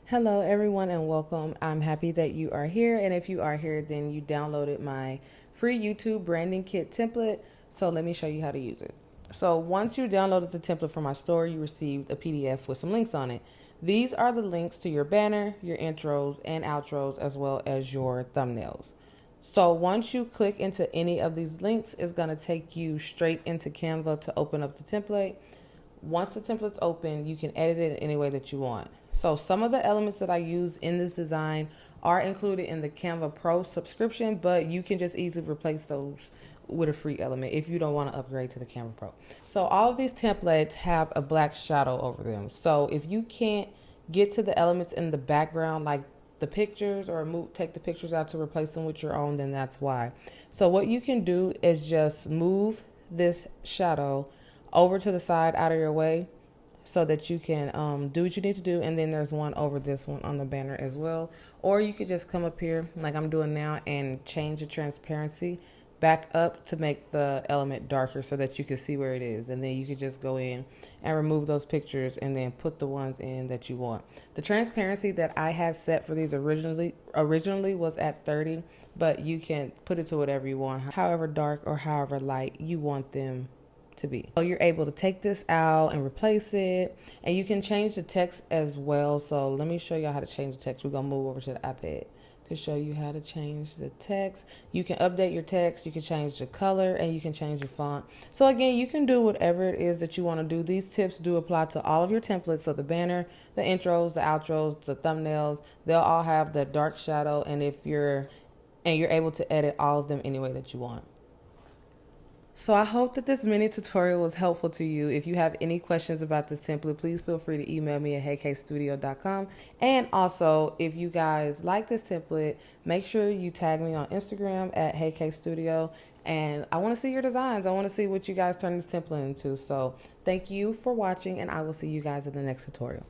Hello everyone and welcome. I'm happy that you are here, and if you are here then you downloaded my free YouTube branding kit template. So let me show you how to use it. So once you downloaded the template from my store, you received a PDF with some links on it. These are the links to your banner, your intros and outros, as well as your thumbnails. So once you click into any of these links, it's going to take you straight into Canva to open up the template. Once the template's open, you can edit it any way that you want. So some of the elements that I use in this design are included in the Canva Pro subscription, but you can just easily replace those with a free element if you don't want to upgrade to the Canva Pro. So all of these templates have a black shadow over them. So if you can't get to the elements in the background, like the pictures, or take the pictures out to replace them with your own, then that's why. So what you can do is just move this shadow over to the side out of your way so that you can do what you need to do. And then there's one over this one on the banner as well. Or you could just come up here like I'm doing now and change the transparency back up to make the element darker so that you can see where it is. And then you could just go in and remove those pictures and then put the ones in that you want. The transparency that I had set for these originally was at 30, but you can put it to whatever you want, however dark or however light you want them to be. So you're able to take this out and replace it, and you can change the text as well. So let me show you how to change the text. We're gonna move over to the iPad to show you how to change the text. You can update your text, you can change the color, and you can change your font. So again, you can do whatever it is that you want to do. These tips do apply to all of your templates. So the banner, the intros, the outros, the thumbnails, they'll all have the dark shadow, and you're able to edit all of them any way that you want. So I hope that this mini tutorial was helpful to you. If you have any questions about this template, please feel free to email me at heykstudio.com. And also, if you guys like this template, make sure you tag me on Instagram at heykstudio. And I want to see your designs. I want to see what you guys turn this template into. So thank you for watching, and I will see you guys in the next tutorial.